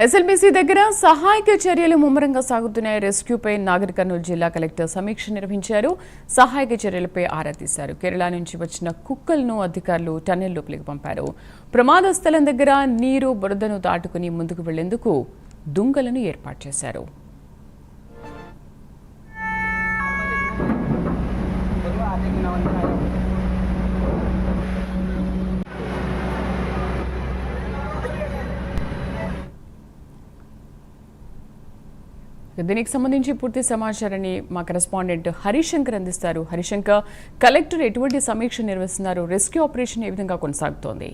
SLBC దగ్గర సహాయక చర్యలు ముమ్మరంగా సాగుతున్నాయి. రెస్క్యూపై నాగర్ కర్నూలు జిల్లా కలెక్టర్ సమీక్ష నిర్వహించారు. సహాయక చర్యలపై ఆరా తీశారు. కేరళ నుంచి వచ్చిన కుక్కలను అధికారులు టన్నెల్ లోపలికి పంపారు. ప్రమాద స్థలం దగ్గర నీరు బురదను దాటుకుని ముందుకు వెళ్లేందుకు దుంగలను ఏర్పాటు చేశారు. దీనికి సంబంధించి పూర్తి సమాచారాన్ని మా కరెస్పాండెంట్ హరిశంకర్ అందిస్తారు. హరిశంకర్, కలెక్టర్ ఎటువంటి సమీక్ష నిర్వహిస్తున్నారు? రెస్క్యూ ఆపరేషన్ ఏ విధంగా కొనసాగుతోంది?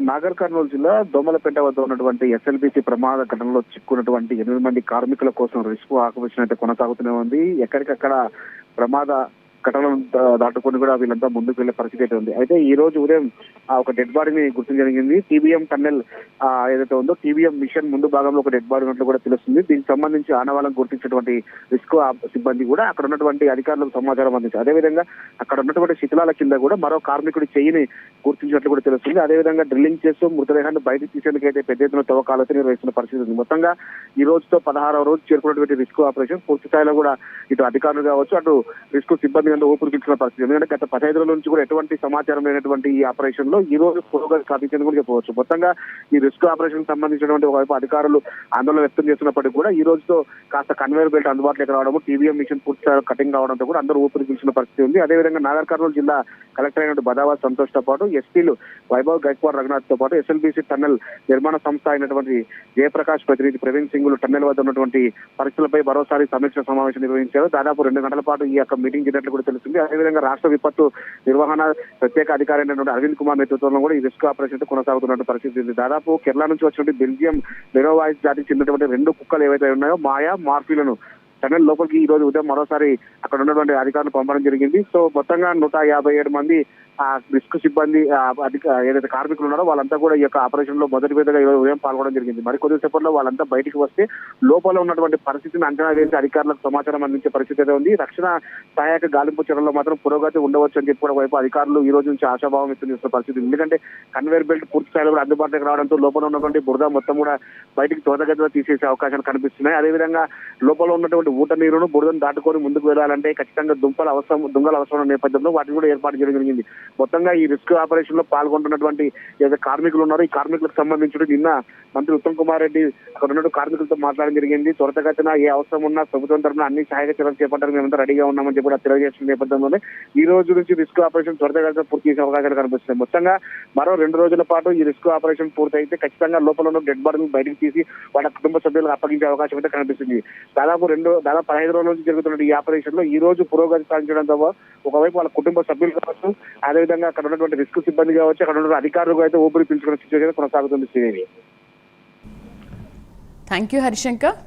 నాగర్ కర్నూలు జిల్లా దోమలపేట వద్ద ఉన్నటువంటి ఎస్ఎల్బీసీ ప్రమాద ఘటనలో చిక్కున్నటువంటి 8 మంది కార్మికుల కోసం రెస్క్యూ ఆపరేషన్ అయితే కొనసాగుతూనే ఉంది. ఎక్కడికక్కడ ప్రమాద ఘటనలు దాటుకొని కూడా వీళ్ళంతా ముందుకు వెళ్లే పరిస్థితి అయితే ఉంది. అయితే ఈ రోజు ఉదయం ఒక డెడ్ బాడీని గుర్తించడం జరిగింది. టీబీఎం టన్నెల్ ఏదైతే ఉందో టీబీఎం మిషన్ ముందు భాగంలో ఒక డెడ్ బాడీ ఉన్నట్లు కూడా తెలుస్తుంది. దీనికి సంబంధించి ఆనవాళ్ళను గుర్తించినటువంటి రెస్క్యూ సిబ్బంది కూడా అక్కడ ఉన్నటువంటి అధికారులకు సమాచారం అందించారు. అదేవిధంగా అక్కడ ఉన్నటువంటి శిథిలాల కింద కూడా మరో కార్మికుడి చెయ్యిని గుర్తించినట్లు కూడా తెలుస్తుంది. అదేవిధంగా డ్రిల్లింగ్ చేస్తూ మృతదేహాన్ని బయటకు తీసేందుకు అయితే పెద్ద ఎత్తున తవ్వకాలతో నిర్వహిస్తున్న పరిస్థితి ఉంది. మొత్తంగా ఈ రోజుతో 16వ రోజు చేరుకున్నటువంటి రెస్క్యూ ఆపరేషన్ పూర్తి స్థాయిలో కూడా ఇటు అధికారులు కావచ్చు, అటు రెస్క్యూ సిబ్బంది ఊపిరి పీల్చుకున్న పరిస్థితి. ఎందుకంటే గత 15 రోజుల నుంచి కూడా ఎటువంటి సమాచారం లేనటువంటి ఈ ఆపరేషన్ లో ఈ రోజు పురోగతి సాధించేందుకు కూడా చెప్పవచ్చు. మొత్తంగా ఈ రెస్క్యూ ఆపరేషన్ సంబంధించినటువంటి ఒకవైపు అధికారులు ఆందోళన వ్యక్తం చేస్తున్నప్పటికీ కూడా ఈ రోజుతో కాస్త కన్వేయర్ బెల్ట్ అందుబాటులోకి రావడం, టీవీఎం మిషన్ పూర్తి కటింగ్ కావడంతో కూడా అందరూ ఊపిరి పీల్చుకున్న పరిస్థితి ఉంది. అదేవిధంగా నాగర్ కర్నూలు జిల్లా కలెక్టర్ అయినటువంటి బదావాస్ సంతోష్ తో పాటు ఎస్పీలు వైభవ్ గైక్వాడ్ రఘునాథ్ తో పాటు ఎస్ఎల్బీసీ టన్నెల్ నిర్మాణ సంస్థ అయినటువంటి జయప్రకాష్ ప్రతినిధి ప్రవీణ్ సింగులు టన్నెల్ వద్ద ఉన్నటువంటి పరిస్థితులపై మరోసారి సమీక్ష సమావేశం నిర్వహించారు. దాదాపు 2 గంటల పాటు ఈ యొక్క మీటింగ్ జరిగినట్లు కూడా తెలుస్తుంది. అదేవిధంగా రాష్ట్ర విపత్తు నిర్వహణ ప్రత్యేక అధికారి అయినటువంటి అరవింద్ కుమార్ నేతృత్వంలో కూడా ఈ రెస్క్యూ ఆపరేషన్ కొనసాగుతున్న పరిస్థితి ఉంది. దాదాపు కేరళ నుంచి వచ్చినటువంటి బెల్జియం లెనోవాయిస్ జాతికి చెందినటువంటి 2 కుక్కలు ఏవైతే ఉన్నాయో మాయా, మార్ఫీలను టన్నెల్ లోపలికి ఈ రోజు ఉదయం మరోసారి అక్కడ ఉన్నటువంటి అధికారులు పంపడం జరిగింది. సో మొత్తంగా 157 మంది రెస్క్యూ సిబ్బంది ఏదైతే కార్మికులు ఉన్నారో వాళ్ళంతా కూడా ఈ యొక్క ఆపరేషన్ లో మొదటి విధంగా ఈ రోజు ఉదయం పాల్గొనడం జరిగింది. మరి కొద్దిసేపట్లో వాళ్ళంతా బయటికి వస్తే లోపల ఉన్నటువంటి పరిస్థితిని అంచనా వేసి అధికారులకు సమాచారం అందించే పరిస్థితి అయితే ఉంది. రక్షణ సహాయక గాలింపు చర్యల్లో మాత్రం పురోగతి ఉండవచ్చు అని చెప్పి కూడా వైపు అధికారులు ఈ రోజు నుంచి ఆశాభావం వ్యక్తం చేస్తున్న పరిస్థితి. ఎందుకంటే కన్వేయర్ బెల్ట్ పూర్తి స్థాయిలో కూడా అందుబాటులోకి రావడంతో లోపల ఉన్నటువంటి బురద మొత్తం కూడా బయటికి త్వరగతిగా తీసేసే అవకాశాలు కనిపిస్తున్నాయి. అదేవిధంగా లోపల ఉన్నటువంటి ఊట నీరును బురదను దాటుకొని ముందుకు వెళ్ళాలంటే ఖచ్చితంగా దుంగల అవసరం నేపథ్యంలో వాటిని కూడా ఏర్పాటు చేయడం జరిగింది. మొత్తంగా ఈ రెస్క్యూ ఆపరేషన్ లో పాల్గొంటున్నటువంటి ఏదైతే కార్మికులు ఉన్నారో ఈ కార్మికులకు సంబంధించి నిన్న మంత్రి ఉత్తమ్ కుమార్ రెడ్డి అక్కడ ఉన్నటువంటి కార్మికులతో మాట్లాడడం జరిగింది. త్వరితగతిన ఏ అవసరం ఉన్నా ప్రభుత్వం తరఫున అన్ని సహాయక చర్యలు చేపట్టడానికి మేమంతా రెడీగా ఉన్నామని చెప్పి కూడా తెలియజేస్తున్న నేపథ్యంలోనే ఈ రోజు నుంచి రెస్క్యూ ఆపరేషన్ త్వరితగతిన పూర్తి చేసే అవకాశాలు కనిపిస్తున్నాయి. మొత్తంగా మరో 2 రోజుల పాటు ఈ రెస్క్యూ ఆపరేషన్ పూర్తయితే ఖచ్చితంగా లోపల ఉన్న డెడ్ బాడీని బయటకు తీసి వాళ్ళ కుటుంబ సభ్యులకు అప్పగించే అవకాశం అయితే కనిపిస్తుంది. దాదాపు 15 రోజుల నుంచి జరుగుతున్న ఈ ఆపరేషన్ లో ఈ రోజు పురోగతి సాధించడంతో ఒకవైపు వాళ్ళ కుటుంబ సభ్యులు కావచ్చు, అదేవిధంగా అక్కడ ఉన్నటువంటి రెస్క్యూ సిబ్బంది కావచ్చు, అక్కడ ఉన్న అధికారులు అయితే ఊపిరి పీల్చుకునే సిచ్యువేషన్ కొనసాగుతుంది. Thank you Harishankar.